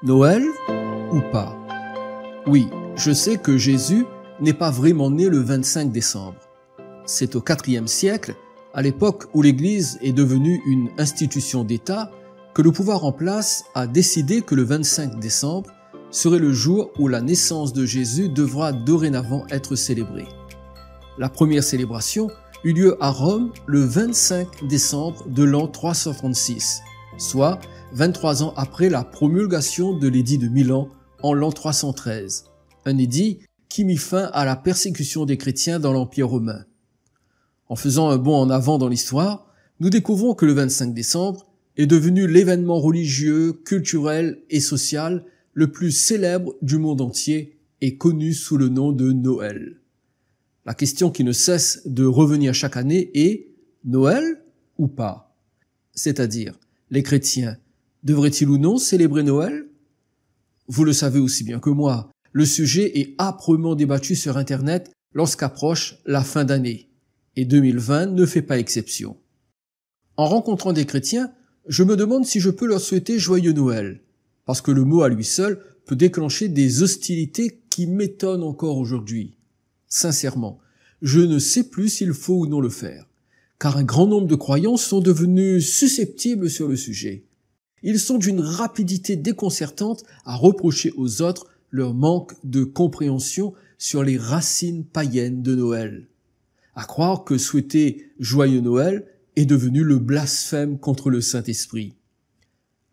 Noël ou pas? Oui, je sais que Jésus n'est pas vraiment né le 25 décembre. C'est au IVe siècle, à l'époque où l'Église est devenue une institution d'État, que le pouvoir en place a décidé que le 25 décembre serait le jour où la naissance de Jésus devra dorénavant être célébrée. La première célébration eut lieu à Rome le 25 décembre de l'an 336, soit 23 ans après la promulgation de l'édit de Milan en l'an 313, un édit qui mit fin à la persécution des chrétiens dans l'Empire romain. En faisant un bond en avant dans l'histoire, nous découvrons que le 25 décembre est devenu l'événement religieux, culturel et social le plus célèbre du monde entier et connu sous le nom de Noël. La question qui ne cesse de revenir chaque année est Noël ou pas? C'est-à-dire, les chrétiens devraient-ils ou non célébrer Noël? Vous le savez aussi bien que moi, le sujet est âprement débattu sur Internet lorsqu'approche la fin d'année, et 2020 ne fait pas exception. En rencontrant des chrétiens, je me demande si je peux leur souhaiter joyeux Noël, parce que le mot à lui seul peut déclencher des hostilités qui m'étonnent encore aujourd'hui. Sincèrement, je ne sais plus s'il faut ou non le faire, car un grand nombre de croyants sont devenus susceptibles sur le sujet. Ils sont d'une rapidité déconcertante à reprocher aux autres leur manque de compréhension sur les racines païennes de Noël. À croire que souhaiter joyeux Noël est devenu le blasphème contre le Saint-Esprit.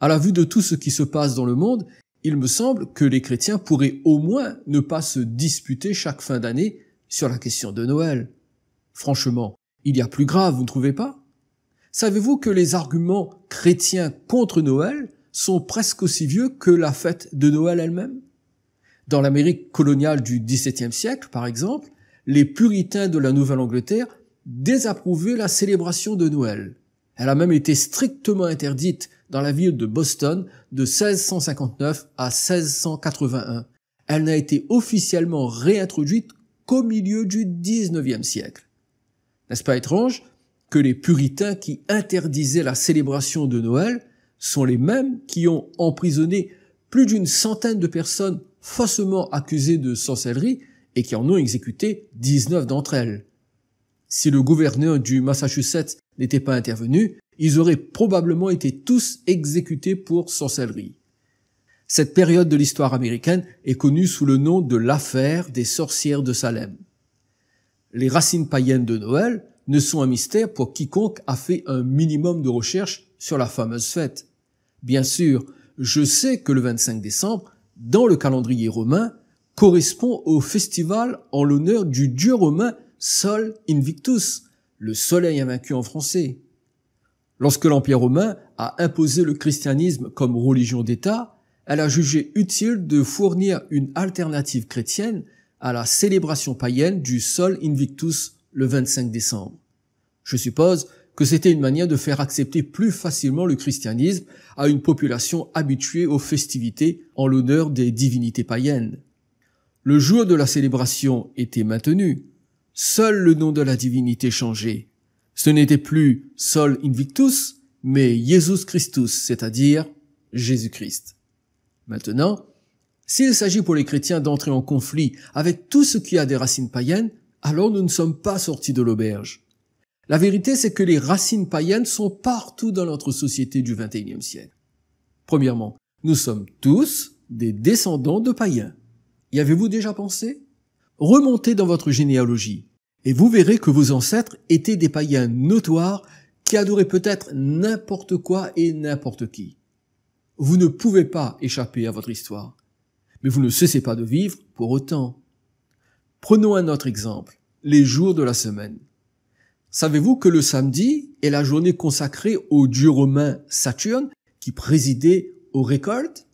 À la vue de tout ce qui se passe dans le monde, il me semble que les chrétiens pourraient au moins ne pas se disputer chaque fin d'année sur la question de Noël. Franchement, il y a plus grave, vous ne trouvez pas? Savez-vous que les arguments chrétiens contre Noël sont presque aussi vieux que la fête de Noël elle-même? Dans l'Amérique coloniale du XVIIe siècle, par exemple, les puritains de la Nouvelle-Angleterre désapprouvaient la célébration de Noël. Elle a même été strictement interdite dans la ville de Boston de 1659 à 1681. Elle n'a été officiellement réintroduite qu'au milieu du XIXe siècle. N'est-ce pas étrange que les puritains qui interdisaient la célébration de Noël sont les mêmes qui ont emprisonné plus d'une centaine de personnes faussement accusées de sorcellerie et qui en ont exécuté 19 d'entre elles. Si le gouverneur du Massachusetts n'était pas intervenu, ils auraient probablement été tous exécutés pour sorcellerie. Cette période de l'histoire américaine est connue sous le nom de l'affaire des sorcières de Salem. Les racines païennes de Noël ne sont un mystère pour quiconque a fait un minimum de recherche sur la fameuse fête. Bien sûr, je sais que le 25 décembre, dans le calendrier romain, correspond au festival en l'honneur du dieu romain Sol Invictus, le soleil invaincu en français. Lorsque l'Empire romain a imposé le christianisme comme religion d'État, elle a jugé utile de fournir une alternative chrétienne à la célébration païenne du Sol Invictus le 25 décembre. Je suppose que c'était une manière de faire accepter plus facilement le christianisme à une population habituée aux festivités en l'honneur des divinités païennes. Le jour de la célébration était maintenu. Seul le nom de la divinité changeait. Ce n'était plus Sol Invictus, mais Jesus Christus, c'est-à-dire Jésus-Christ. Maintenant, s'il s'agit pour les chrétiens d'entrer en conflit avec tout ce qui a des racines païennes, alors nous ne sommes pas sortis de l'auberge. La vérité, c'est que les racines païennes sont partout dans notre société du XXIe siècle. Premièrement, nous sommes tous des descendants de païens. Y avez-vous déjà pensé? Remontez dans votre généalogie et vous verrez que vos ancêtres étaient des païens notoires qui adoraient peut-être n'importe quoi et n'importe qui. Vous ne pouvez pas échapper à votre histoire, mais vous ne cessez pas de vivre pour autant. Prenons un autre exemple, les jours de la semaine. Savez-vous que le samedi est la journée consacrée au dieu romain Saturne qui présidait aux récoltes?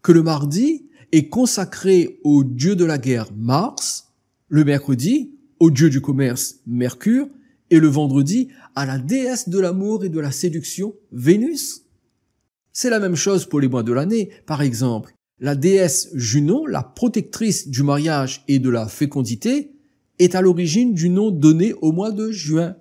Que le mardi est consacré au dieu de la guerre Mars, le mercredi au dieu du commerce Mercure et le vendredi à la déesse de l'amour et de la séduction Vénus? C'est la même chose pour les mois de l'année. Par exemple, la déesse Junon, la protectrice du mariage et de la fécondité, est à l'origine du nom donné au mois de juin.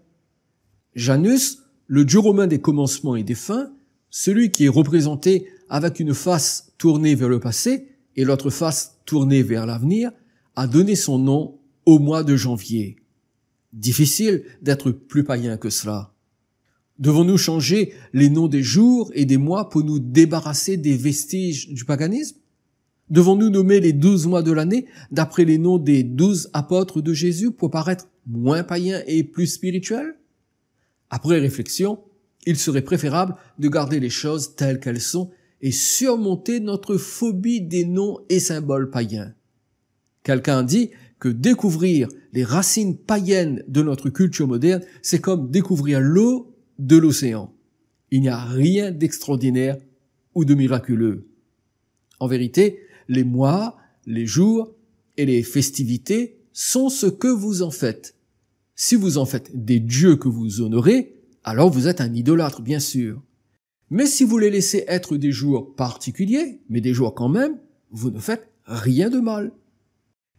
Janus, le dieu romain des commencements et des fins, celui qui est représenté avec une face tournée vers le passé et l'autre face tournée vers l'avenir, a donné son nom au mois de janvier. Difficile d'être plus païen que cela. Devons-nous changer les noms des jours et des mois pour nous débarrasser des vestiges du paganisme? Devons-nous nommer les 12 mois de l'année d'après les noms des 12 apôtres de Jésus pour paraître moins païens et plus spirituels? Après réflexion, il serait préférable de garder les choses telles qu'elles sont et surmonter notre phobie des noms et symboles païens. Quelqu'un dit que découvrir les racines païennes de notre culture moderne, c'est comme découvrir l'eau de l'océan. Il n'y a rien d'extraordinaire ou de miraculeux. En vérité, les mois, les jours et les festivités sont ce que vous en faites. Si vous en faites des dieux que vous honorez, alors vous êtes un idolâtre, bien sûr. Mais si vous les laissez être des jours particuliers, mais des jours quand même, vous ne faites rien de mal.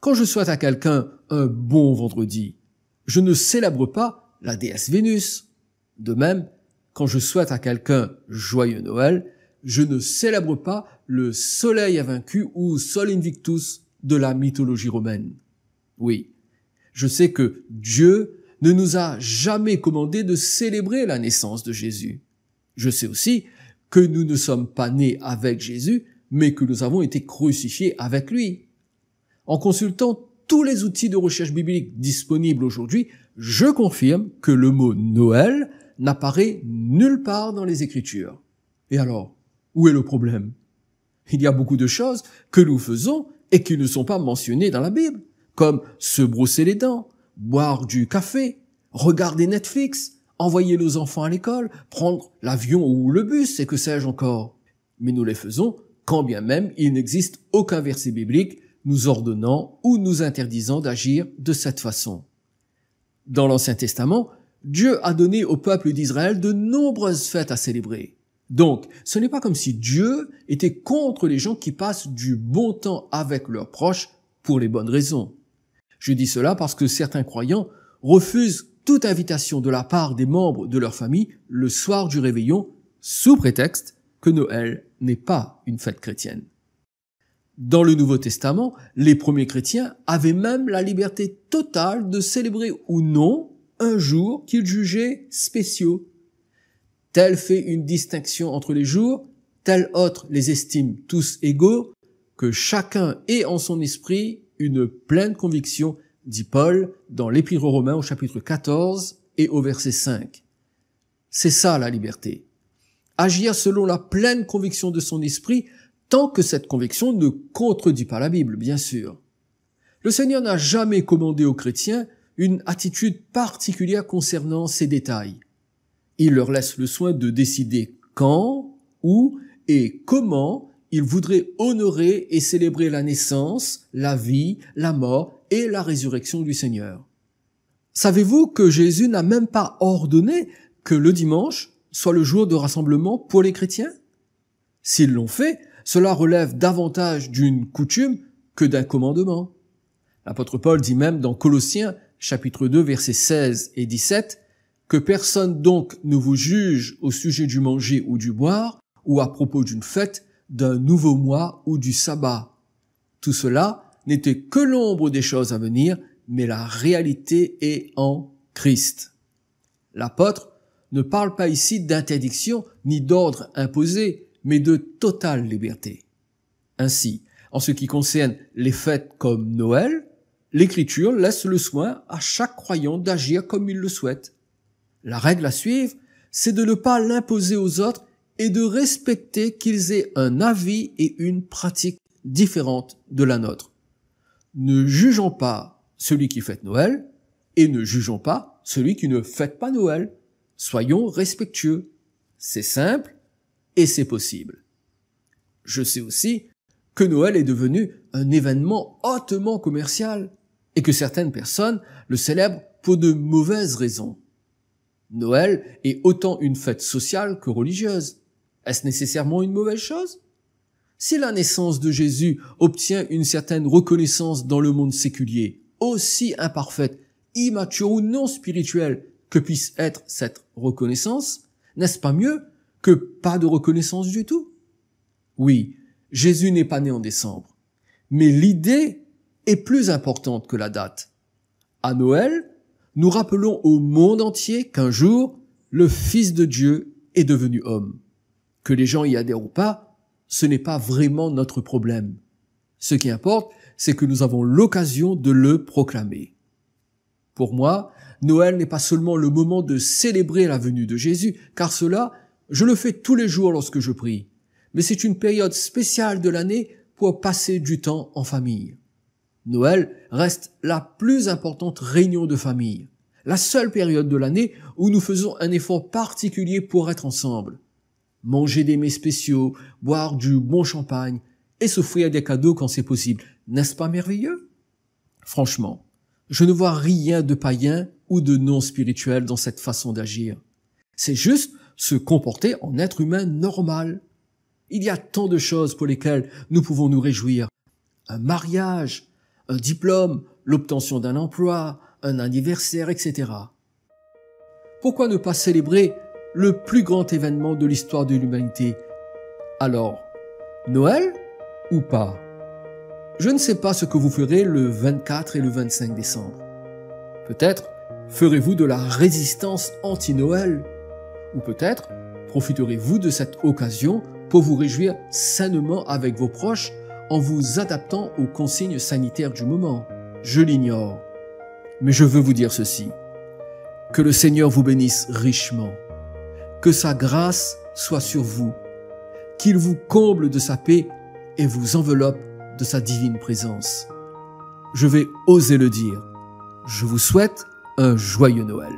Quand je souhaite à quelqu'un un bon vendredi, je ne célèbre pas la déesse Vénus. De même, quand je souhaite à quelqu'un joyeux Noël, je ne célèbre pas le soleil invaincu ou Sol Invictus de la mythologie romaine. Oui, je sais que Dieu ne nous a jamais commandé de célébrer la naissance de Jésus. Je sais aussi que nous ne sommes pas nés avec Jésus, mais que nous avons été crucifiés avec lui. En consultant tous les outils de recherche biblique disponibles aujourd'hui, je confirme que le mot Noël n'apparaît nulle part dans les Écritures. Et alors, où est le problème? Il y a beaucoup de choses que nous faisons et qui ne sont pas mentionnées dans la Bible, comme se brosser les dents, boire du café, regarder Netflix, envoyer nos enfants à l'école, prendre l'avion ou le bus et que sais-je encore. Mais nous les faisons quand bien même il n'existe aucun verset biblique nous ordonnant ou nous interdisant d'agir de cette façon. Dans l'Ancien Testament, Dieu a donné au peuple d'Israël de nombreuses fêtes à célébrer. Donc, ce n'est pas comme si Dieu était contre les gens qui passent du bon temps avec leurs proches pour les bonnes raisons. Je dis cela parce que certains croyants refusent toute invitation de la part des membres de leur famille le soir du réveillon, sous prétexte que Noël n'est pas une fête chrétienne. Dans le Nouveau Testament, les premiers chrétiens avaient même la liberté totale de célébrer ou non un jour qu'ils jugeaient spéciaux. Tel fait une distinction entre les jours, tel autre les estime tous égaux, que chacun ait en son esprit une pleine conviction, dit Paul dans l'Épître aux Romains au chapitre 14 et au verset 5. C'est ça la liberté. Agir selon la pleine conviction de son esprit, tant que cette conviction ne contredit pas la Bible, bien sûr. Le Seigneur n'a jamais commandé aux chrétiens une attitude particulière concernant ces détails. Il leur laisse le soin de décider quand, où et comment ils voudraient honorer et célébrer la naissance, la vie, la mort et la résurrection du Seigneur. Savez-vous que Jésus n'a même pas ordonné que le dimanche soit le jour de rassemblement pour les chrétiens? S'ils l'ont fait, cela relève davantage d'une coutume que d'un commandement. L'apôtre Paul dit même dans Colossiens, chapitre 2, versets 16 et 17, que personne donc ne vous juge au sujet du manger ou du boire, ou à propos d'une fête, d'un nouveau mois ou du sabbat. Tout cela n'était que l'ombre des choses à venir, mais la réalité est en Christ. L'apôtre ne parle pas ici d'interdiction ni d'ordre imposé, mais de totale liberté. Ainsi, en ce qui concerne les fêtes comme Noël, l'Écriture laisse le soin à chaque croyant d'agir comme il le souhaite. La règle à suivre, c'est de ne pas l'imposer aux autres et de respecter qu'ils aient un avis et une pratique différente de la nôtre. Ne jugeons pas celui qui fête Noël et ne jugeons pas celui qui ne fête pas Noël. Soyons respectueux. C'est simple et c'est possible. Je sais aussi que Noël est devenu un événement hautement commercial et que certaines personnes le célèbrent pour de mauvaises raisons. Noël est autant une fête sociale que religieuse. Est-ce nécessairement une mauvaise chose? Si la naissance de Jésus obtient une certaine reconnaissance dans le monde séculier, aussi imparfaite, immature ou non spirituelle que puisse être cette reconnaissance, n'est-ce pas mieux que pas de reconnaissance du tout? Oui, Jésus n'est pas né en décembre. Mais l'idée est plus importante que la date. À Noël, nous rappelons au monde entier qu'un jour, le Fils de Dieu est devenu homme. Que les gens y adhèrent ou pas, ce n'est pas vraiment notre problème. Ce qui importe, c'est que nous avons l'occasion de le proclamer. Pour moi, Noël n'est pas seulement le moment de célébrer la venue de Jésus, car cela, je le fais tous les jours lorsque je prie. Mais c'est une période spéciale de l'année pour passer du temps en famille. Noël reste la plus importante réunion de famille, la seule période de l'année où nous faisons un effort particulier pour être ensemble. Manger des mets spéciaux, boire du bon champagne et s'offrir des cadeaux quand c'est possible. N'est-ce pas merveilleux? Franchement, je ne vois rien de païen ou de non spirituel dans cette façon d'agir. C'est juste se comporter en être humain normal. Il y a tant de choses pour lesquelles nous pouvons nous réjouir. Un mariage, un diplôme, l'obtention d'un emploi, un anniversaire, etc. Pourquoi ne pas célébrer le plus grand événement de l'histoire de l'humanité? Alors, Noël ou pas? Je ne sais pas ce que vous ferez le 24 et le 25 décembre. Peut-être ferez-vous de la résistance anti-Noël, ou peut-être profiterez-vous de cette occasion pour vous réjouir sainement avec vos proches en vous adaptant aux consignes sanitaires du moment. Je l'ignore. Mais je veux vous dire ceci. Que le Seigneur vous bénisse richement. Que sa grâce soit sur vous. Qu'il vous comble de sa paix et vous enveloppe de sa divine présence. Je vais oser le dire. Je vous souhaite un joyeux Noël.